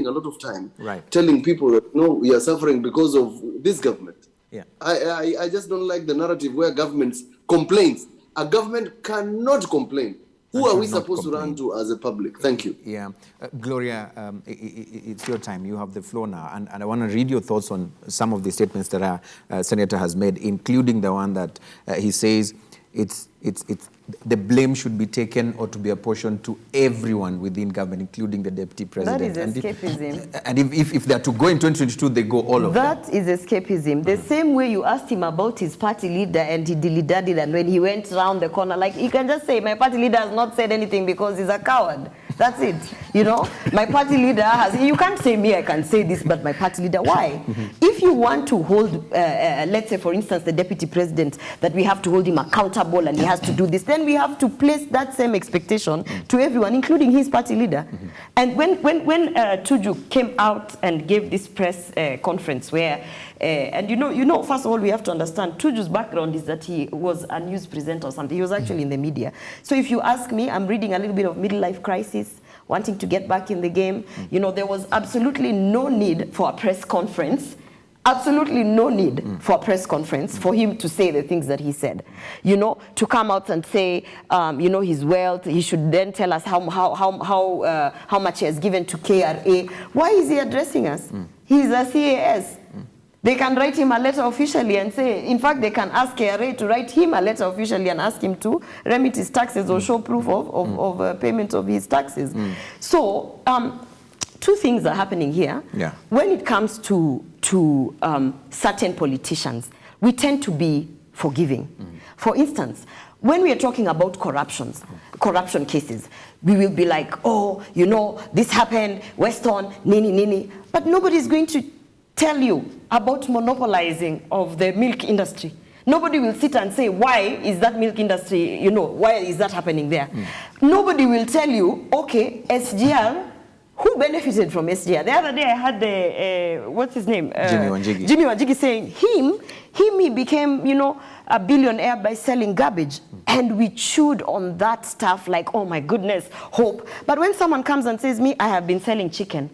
a lot of time telling people that, no, we are suffering because of this government. Yeah. I just don't like the narrative where governments complains. A government cannot complain. Who are we supposed to run to as a public? Thank you. Yeah. Gloria, it's your time. You have the floor now. And I want to read your thoughts on some of the statements that our Senator has made, including the one that he says the blame should be taken or to be apportioned to everyone within government, including the deputy president. That is escapism. And if they are to go in 2022, they go all of them. That is escapism. The same way you asked him about his party leader and he dilly-daddied, and when he went round the corner, like, you can just say, my party leader has not said anything because he's a coward. That's it. You know, my party leader has, you can't say me, I can say this, but my party leader, why? If you want to hold, let's say, for instance, the deputy president, that we have to hold him accountable and he has to do this, then we have to place that same expectation to everyone, including his party leader. And when Tuju came out and gave this press conference where, and you know, first of all, we have to understand, Tuju's background is that he was a news presenter or something. He was actually in the media. So if you ask me, I'm reading a little bit of midlife crisis, wanting to get back in the game. You know, there was absolutely no need for a press conference. Absolutely no need for a press conference for him to say the things that he said. You know, to come out and say, you know, his wealth, he should then tell us how much he has given to KRA. Why is he addressing us? He's a CAS. They can write him a letter officially and say, in fact, they can ask KRA to write him a letter officially and ask him to remit his taxes or show proof of payment of his taxes. So, two things are happening here. Yeah. When it comes to certain politicians, we tend to be forgiving. For instance, when we are talking about corruption cases, we will be like, oh, you know, this happened, Weston, nini. But nobody is going to tell you about monopolizing of the milk industry. Nobody will sit and say, why is that milk industry, you know, why is that happening there? Nobody will tell you, okay, SGR, who benefited from SGR? The other day I had the, what's his name? Jimmy Wanjigi saying, he became, you know, a billionaire by selling garbage. And we chewed on that stuff like, oh my goodness, hope. But when someone comes and says, me, I have been selling chicken,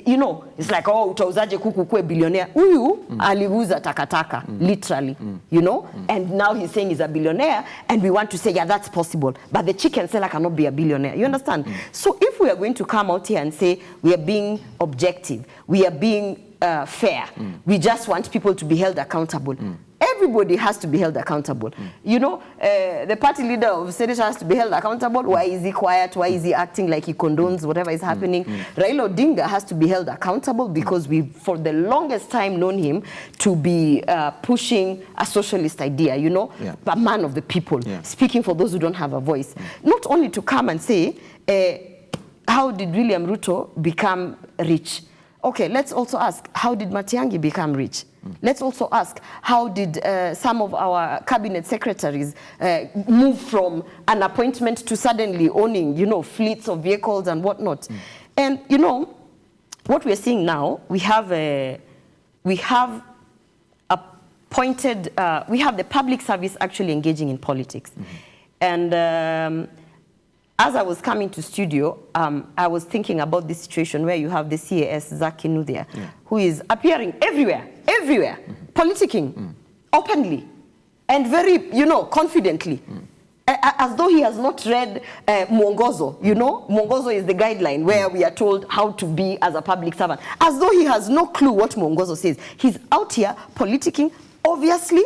you know, it's like, oh, utauzaje kuku kwe billionaire. Uyu aliuza takataka, literally, you know? And now he's saying he's a billionaire, and we want to say, yeah, that's possible. But the chicken seller cannot be a billionaire. You understand? So if we are going to come out here and say we are being objective, we are being fair, we just want people to be held accountable. Everybody has to be held accountable. You know, the party leader of Senator has to be held accountable. Why is he quiet? Why is he acting like he condones whatever is happening? Raila Odinga has to be held accountable because we've, for the longest time, known him to be pushing a socialist idea, you know, a man of the people, speaking for those who don't have a voice. Not only to come and say, how did William Ruto become rich? Okay, let's also ask, how did Matiang'i become rich? Let's also ask, how did some of our cabinet secretaries move from an appointment to suddenly owning, you know, fleets of vehicles and whatnot? And, you know, what we're seeing now, we have the public service actually engaging in politics. And as I was coming to studio, I was thinking about this situation where you have the CAS, Zaki Nuthia, who is appearing everywhere, politicking, openly, and very, you know, confidently, as though he has not read Mwongozo, you know? Mwongozo is the guideline where we are told how to be as a public servant, as though he has no clue what Mwongozo says. He's out here politicking, obviously,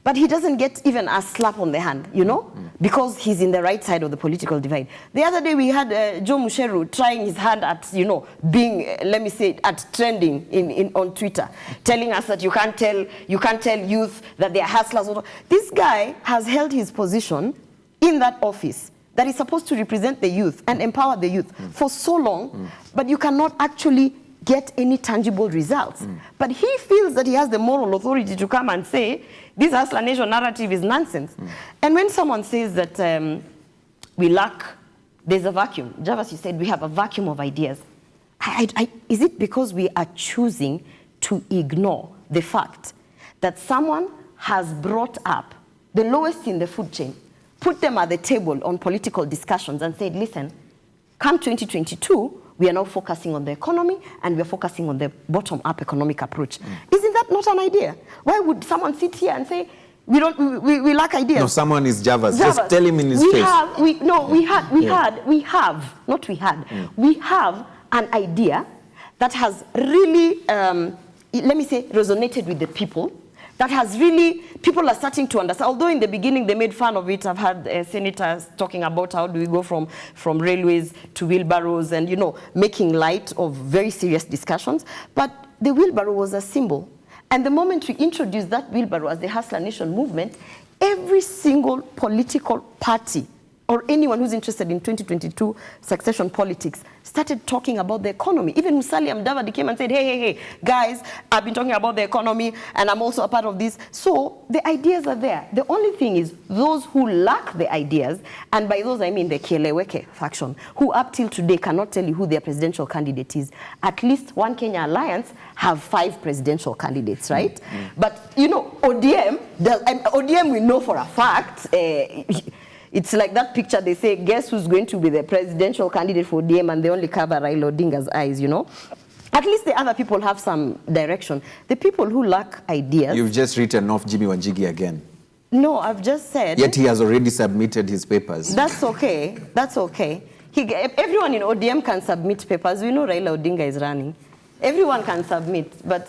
but he doesn't get even a slap on the hand, you know, because he's in the right side of the political divide. The other day we had Joe Musheru trying his hand at, you know, being, let me say, at trending on Twitter, telling us that you can't tell youth that they are hustlers. This guy has held his position in that office that is supposed to represent the youth and empower the youth for so long, but you cannot actually get any tangible results. But he feels that he has the moral authority to come and say, this Hustler Nation narrative is nonsense. And when someone says that we lack, there's a vacuum. Javas, you said we have a vacuum of ideas. Is it because we are choosing to ignore the fact that someone has brought up the lowest in the food chain, put them at the table on political discussions and said, listen, come 2022, we are now focusing on the economy and we're focusing on the bottom-up economic approach. Isn't that not an idea? Why would someone sit here and say, we lack ideas? No, someone is Javas. Just tell him in his face. We have an idea that has really, let me say, resonated with the people. That has really, people are starting to understand. Although in the beginning they made fun of it. I've had senators talking about how do we go from railways to wheelbarrows and, you know, making light of very serious discussions. But the wheelbarrow was a symbol. And the moment we introduced that wheelbarrow as the Hustler Nation movement, every single political party or anyone who's interested in 2022 succession politics started talking about the economy. Even Musalia Mudavadi came and said, hey, guys, I've been talking about the economy and I'm also a part of this. So the ideas are there. The only thing is those who lack the ideas, and by those I mean the Kieleweke faction, who up till today cannot tell you who their presidential candidate is. At least One Kenya Alliance have 5 presidential candidates, right? But, you know, ODM we know for a fact, it's like that picture they say, guess who's going to be the presidential candidate for ODM, and they only cover Raila Odinga's eyes, you know? At least the other people have some direction. The people who lack ideas... You've just written off Jimmy Wanjigi again. No, I've just said... Yet he has already submitted his papers. That's okay. That's okay. Everyone in ODM can submit papers. We know Raila Odinga is running. Everyone can submit, but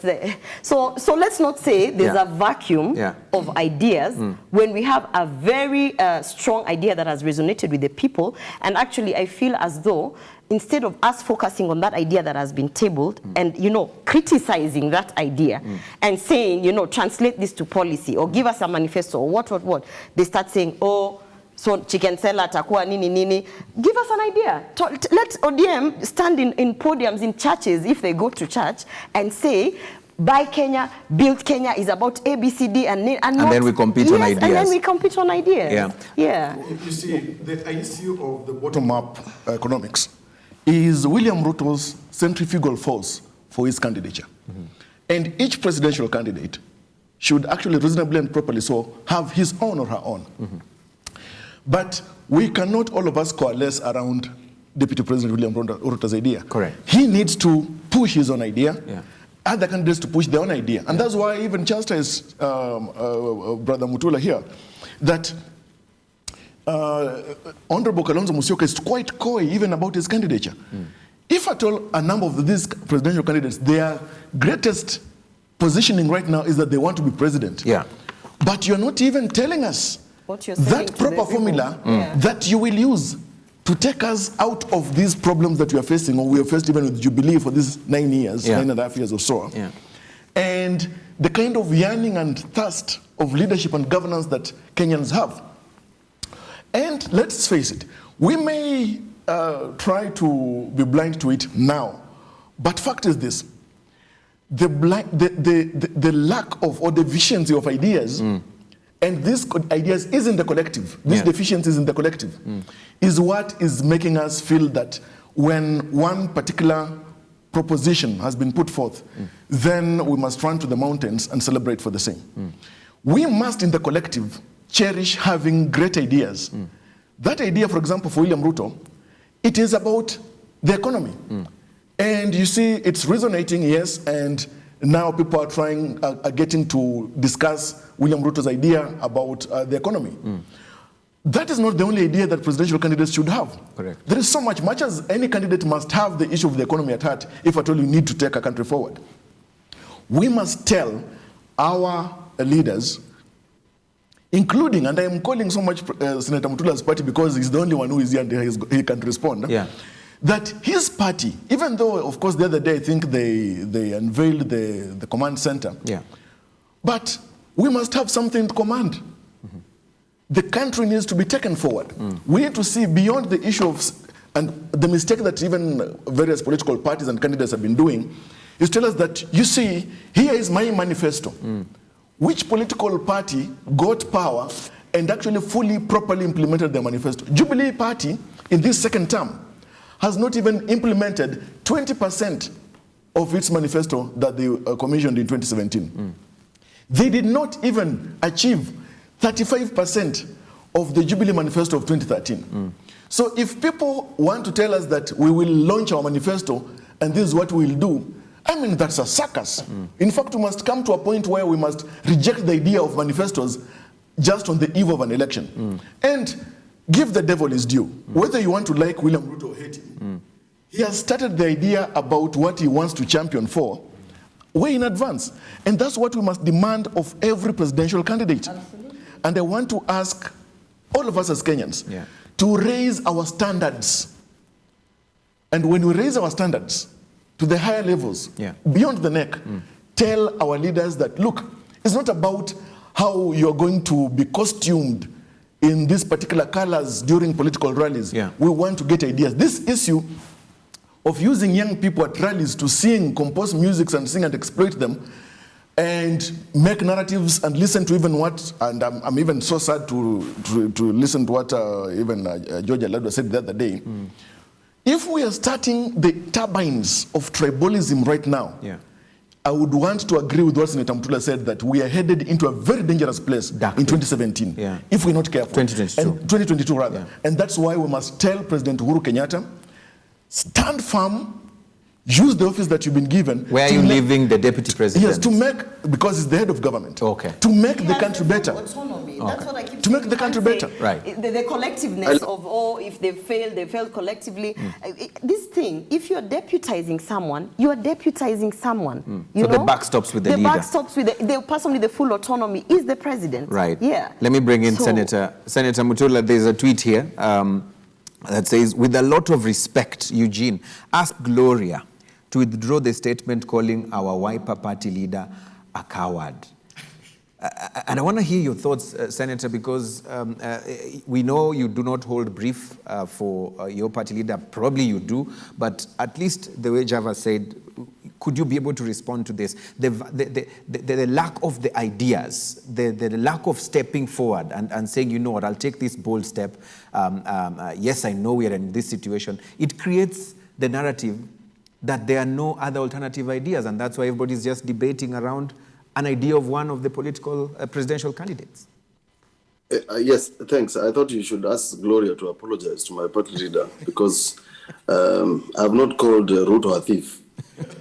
so let's not say there's a vacuum of ideas when we have a very strong idea that has resonated with the people. And actually, I feel as though instead of us focusing on that idea that has been tabled and, you know, criticizing that idea and saying, you know, translate this to policy or give us a manifesto or what, they start saying, oh, so chicken seller atakuwa nini. Give us an idea. Let ODM stand in podiums in churches if they go to church and say, buy Kenya, build Kenya is about ABCD and then we compete on ideas. And then we compete on ideas. Yeah. You see, the issue of the bottom-up economics is William Ruto's centrifugal force for his candidature. And each presidential candidate should actually reasonably and properly so have his own or her own. But we cannot all of us coalesce around Deputy President William Ruto's idea. Correct. He needs to push his own idea. Other candidates to push their own idea. And that's why even Chasta's brother Mutula here, that Honorable Kalonzo Musyoka is quite coy even about his candidature. If at all a number of these presidential candidates, their greatest positioning right now is that they want to be president. But you're not even telling us that proper formula that you will use to take us out of these problems that we are facing, or we have faced even with Jubilee for these 9 years, 9.5 years or so. And the kind of yearning and thirst of leadership and governance that Kenyans have. And let's face it, we may try to be blind to it now, but fact is this: the lack of or deficiency of ideas. And these ideas is in the collective. This deficiency is in the collective. Is what is making us feel that when one particular proposition has been put forth, then we must run to the mountains and celebrate for the same. We must, in the collective, cherish having great ideas. That idea, for example, for William Ruto, it is about the economy. And you see, it's resonating, yes, and now people are getting to discuss William Ruto's idea about the economy. That is not the only idea that presidential candidates should have. Correct. There is so much as any candidate must have the issue of the economy at heart if at all you need to take a country forward. We must tell our leaders, including, and I am calling so much Senator Mutula's party because he's the only one who is here and he can respond, that his party, even though, of course, the other day I think they unveiled the command center, but we must have something to command. The country needs to be taken forward. We need to see beyond the issue of, and the mistake that even various political parties and candidates have been doing, is tell us that, you see, here is my manifesto. Which political party got power and actually fully, properly implemented their manifesto? Jubilee Party, in this second term, has not even implemented 20% of its manifesto that they commissioned in 2017. They did not even achieve 35% of the Jubilee Manifesto of 2013. So if people want to tell us that we will launch our manifesto and this is what we'll do, I mean, that's a circus. In fact, we must come to a point where we must reject the idea of manifestos just on the eve of an election. And give the devil his due. Whether you want to like William Ruto or hate him, he has started the idea about what he wants to champion for way in advance. And that's what we must demand of every presidential candidate. Absolutely. And I want to ask all of us as Kenyans to raise our standards. And when we raise our standards to the higher levels, beyond the neck, tell our leaders that, look, it's not about how you're going to be costumed in these particular colors during political rallies. We want to get ideas. This issue of using young people at rallies to sing, compose music and sing and exploit them and make narratives and listen to even what, and I'm even so sad to listen to what even George Aladwa said the other day. If we are starting the turbines of tribalism right now, I would want to agree with what Senator Mutula said, that we are headed into a very dangerous place in 2017 if we're not careful. 2022 rather. And that's why we must tell President Uhuru Kenyatta, stand firm, use the office that you've been given. Where are you leaving the deputy president? Yes, to make, because he's the head of government. To make the country better. Autonomy. That's what I keep to make the country better. The collectiveness of, if they fail collectively. This thing, if you're deputizing someone, you are deputizing someone. You know? The buck stops with the leader. The buck stops with the person with the full autonomy is the president. Let me bring in Senator Mutula. There's a tweet here that says, with a lot of respect, Eugene, ask Gloria to withdraw the statement calling our Wiper party leader a coward. And I want to hear your thoughts, Senator, because we know you do not hold brief for your party leader. Probably you do, but at least the way Java said, could you be able to respond to this? The lack of the ideas, the lack of stepping forward and saying, you know what, I'll take this bold step. Yes, I know we are in this situation. It creates the narrative that there are no other alternative ideas, and that's why everybody's just debating around an idea of one of the political presidential candidates. Yes, thanks. I thought you should ask Gloria to apologize to my party leader because I've not called Ruto a thief.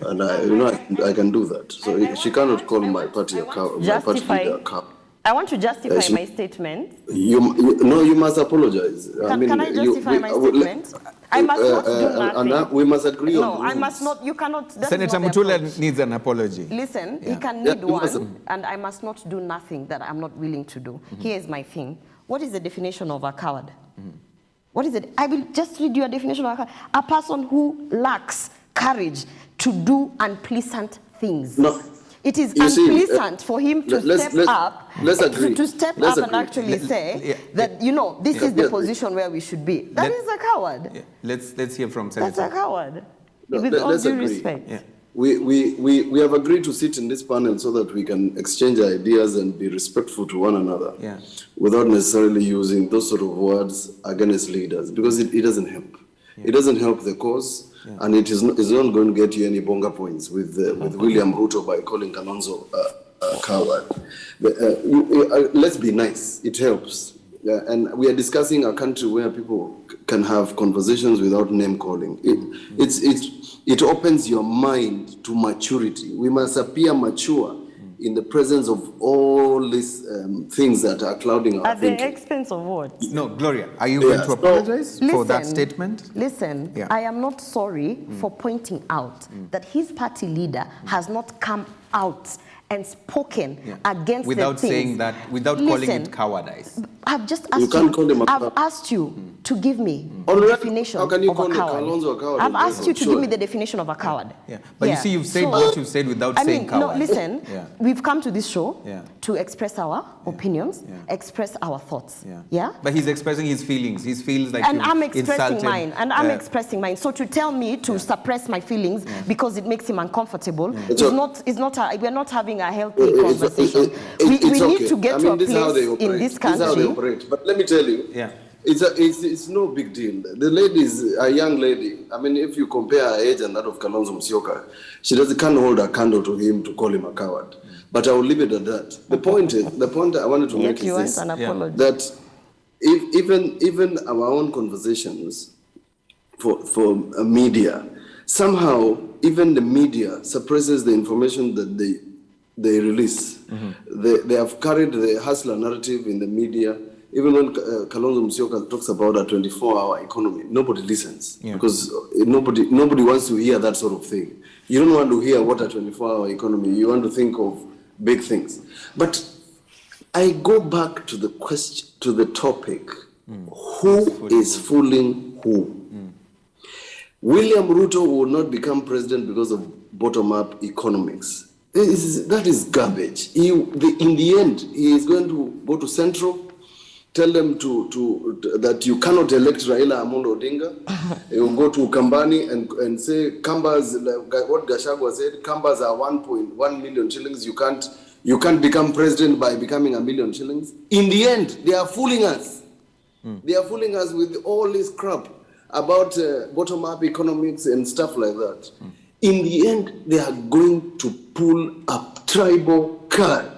And I can do that. So she cannot call my party a cow. My party leader a cow. I want to justify my statement. You must apologize. Can I justify my statement? I must not do nothing. We must agree on No, I must not. You cannot. Senator Mutula needs an apology. Listen, he can need one, and I must not do nothing that I'm not willing to do. Here's my thing. What is the definition of a coward? What is it? I will just read you a definition of a coward. A person who lacks courage to do unpleasant things. No. It is unpleasant for him to step up and actually say that, you know, this is the position where we should be. That is a coward. Let's hear from Senator. That's a coward. With all due respect. We have agreed to sit in this panel so that we can exchange ideas and be respectful to one another without necessarily using those sort of words against leaders, because it doesn't help. It doesn't help the cause. And it's not going to get you any bonga points with William Ruto by calling Kalonzo a coward. Let's be nice. It helps. And we are discussing a country where people can have conversations without name calling. It opens your mind to maturity. We must appear mature in the presence of all these things that are clouding our thinking. At the expense of what? No, Gloria, are you going to apologize for that statement? Listen, I am not sorry for pointing out that his party leader has not come out and spoken against without the things. saying that, without calling it cowardice. I've just asked I've asked you to give me the definition of a coward. I've asked you to give me the definition of a coward. But you see, you've said what you've said without saying coward. No, listen, we've come to this show to express our opinions, express our thoughts. But he's expressing his feelings. He feels like and I'm expressing mine. And I'm expressing mine. So to tell me to suppress my feelings because it makes him uncomfortable we're not having a healthy conversation. We need to get to a place in this country. But let me tell you, it's no big deal. The lady is a young lady. I mean, if you compare her age and that of Kalonzo Musyoka, she can't hold a candle to him to call him a coward. But I will leave it at that. The point I wanted to make is this, that even our own conversations for media, somehow even the media suppresses the information that they release. They have carried the hustler narrative in the media. Even when Kalonzo Musyoka talks about a 24-hour economy, nobody listens because nobody wants to hear that sort of thing. You don't want to hear what a 24-hour economy. You want to think of big things. But I go back to the question, to the topic: who is fooling who? William Ruto will not become president because of bottom-up economics. That is garbage. In the end, he is going to go to Central, tell them that you cannot elect Raila Amolo Odinga. He will go to Kambani and say, Kambas, like what Gachagua said, Kambas are 1.1 million shillings. You can't become president by becoming 1 million shillings. In the end, they are fooling us. They are fooling us with all this crap about bottom-up economics and stuff like that. In the end, they are going to pull a tribal card